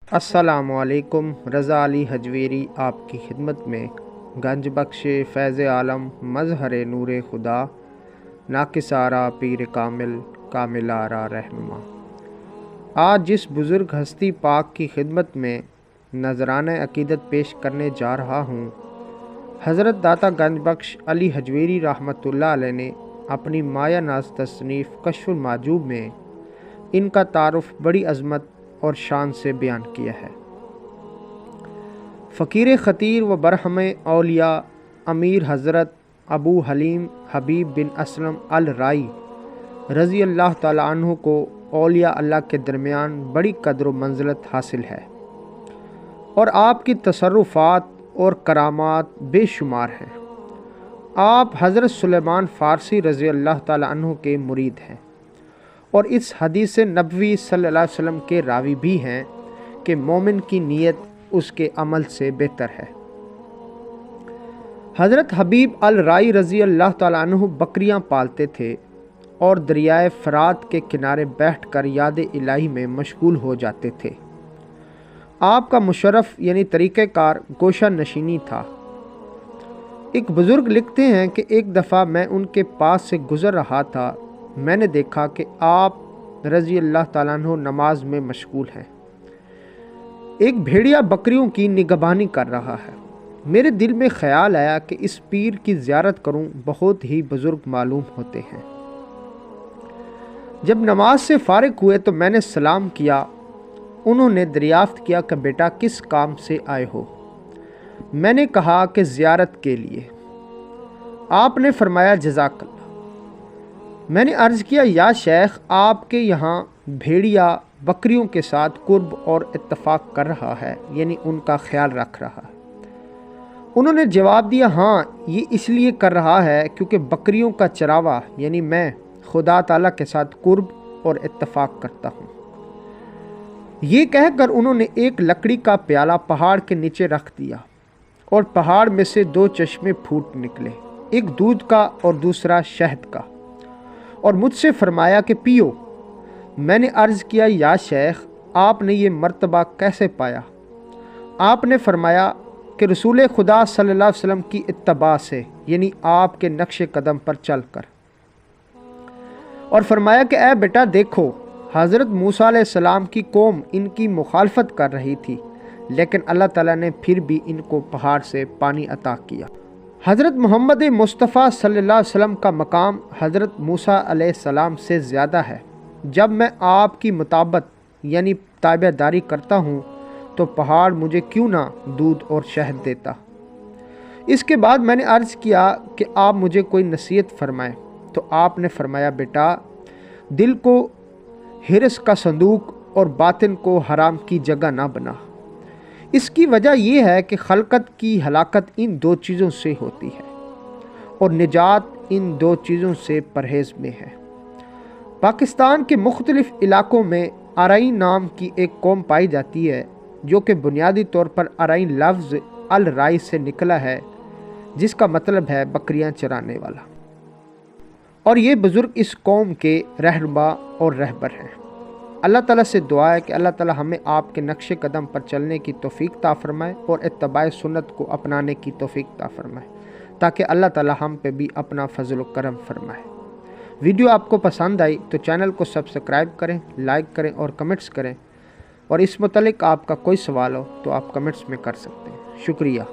अस्सलामुअलैकुम। रज़ा अली हजवेरी आपकी खिदमत में। गंज बख्श फैज़ आलम मज़हर नूर खुदा नाकिसारा पीर कामिल कामिल आरा रहनुमा। आज जिस बुज़ुर्ग हस्ती पाक की खिदमत में नजराना अकीदत पेश करने जा रहा हूँ, हज़रत दाता गंज बख्श अली हजवेरी रहमतुल्लाह अलैह ने अपनी माया नाज तसनीफ़ कश्फुल माजूब में इनका तारुफ बड़ी अज़मत और शान से बयान किया है। फ़कीर ख़तीर व बरहम औलिया अमीर हज़रत अबू हलीम हबीब बिन असलम अल राई रज़ी अल्लाह ताला अन्हु को औलिया अल्लाह के दरमियान बड़ी कदर व मंज़िलत हासिल है और आपकी तसर्रुफ़ात और करामात बेशुमार हैं। आप हज़रत सुलेमान फ़ारसी रज़ी अल्लाह ताला अन्हु के मुरीद हैं और इस हदीस नबवी सल्लल्लाहु अलैहि वसल्लम के रावी भी हैं कि मोमिन की नीयत उसके अमल से बेहतर है। हज़रत हबीब अल राई रज़ी अल्लाह ताला अन्हु बकरियां पालते थे और दरियाए फ़रात के किनारे बैठकर याद इलाही में मशगूल हो जाते थे। आपका मुशर्रफ यानी तरीक़ेकार गोशा नशीनी था। एक बुज़ुर्ग लिखते हैं कि एक दफ़ा मैं उनके पास से गुज़र रहा था, मैंने देखा कि आप रज़ी अल्लाह ताला अन्हु नमाज में मशगूल हैं। एक भेड़िया बकरियों की निगहबानी कर रहा है। मेरे दिल में ख्याल आया कि इस पीर की ज़ियारत करूं, बहुत ही बुज़ुर्ग मालूम होते हैं। जब नमाज से फ़ारिग हुए तो मैंने सलाम किया। उन्होंने दरियाफ़्त किया कि बेटा किस काम से आए हो? मैंने कहा कि ज़ियारत के लिए। आपने फरमाया जज़ाकल्लाह। मैंने अर्ज़ किया या शेख, आपके यहाँ भेड़िया बकरियों के साथ कुर्ब और इत्तफ़ाक़ कर रहा है, यानी उनका ख्याल रख रहा है। उन्होंने जवाब दिया, हाँ, ये इसलिए कर रहा है क्योंकि बकरियों का चरावा यानी मैं खुदा ताला के साथ कुर्ब और इत्तफ़ाक़ करता हूँ। ये कहकर उन्होंने एक लकड़ी का प्याला पहाड़ के नीचे रख दिया और पहाड़ में से दो चश्मे फूट निकले, एक दूध का और दूसरा शहद का, और मुझसे फरमाया कि पियो। मैंने अर्ज़ किया या शेख, आपने ये मर्तबा कैसे पाया? आपने फरमाया कि रसूल खुदा सल्लल्लाहु अलैहि वसल्लम की इत्तबा से, यानी आपके नक्श कदम पर चल कर, और फरमाया कि ए बेटा देखो, हज़रत मूसा अलैहिस्सलाम की कौम इनकी मुखालफत कर रही थी, लेकिन अल्लाह ताला ने फिर भी इनको पहाड़ से पानी अता किया। हज़रत मोहम्मद मुस्तफ़ा सल्लल्लाहु अलैहि वसल्लम का मकाम हज़रत मूसा अलैहिस्सलाम से ज़्यादा है। जब मैं आपकी मुताबत यानी ताबेदारी करता हूँ तो पहाड़ मुझे क्यों ना दूध और शहद देता। इसके बाद मैंने अर्ज़ किया कि आप मुझे कोई नसीहत फरमाएं, तो आपने फरमाया बेटा, दिल को हिरस का संदूक और बातिन को हराम की जगह ना बना। इसकी वजह यह है कि खलकत की हलाकत इन दो चीज़ों से होती है और निजात इन दो चीज़ों से परहेज़ में है। पाकिस्तान के मुख्तलिफ़ इलाक़ों में अराई नाम की एक कौम पाई जाती है, जो कि बुनियादी तौर पर अराई लफ्ज़ अल राई से निकला है, जिसका मतलब है बकरियां चराने वाला। और ये बुज़ुर्ग इस कौम के रहनुमा और रहबर हैं। अल्लाह ताला से दुआ है कि अल्लाह ताला हमें आपके नक्शे कदम पर चलने की तौफ़ीक़ ता फ़रमाए और इत्तबाए सुन्नत को अपनाने की तौफ़ीक़ ता फ़रमाए, ताकि अल्लाह ताला हम पे भी अपना फ़ज़ल व करम फ़रमाए। वीडियो आपको पसंद आई तो चैनल को सब्सक्राइब करें, लाइक करें और कमेंट्स करें, और इस मुतल्लिक़ आपका कोई सवाल हो तो आप कमेंट्स में कर सकते हैं। शुक्रिया।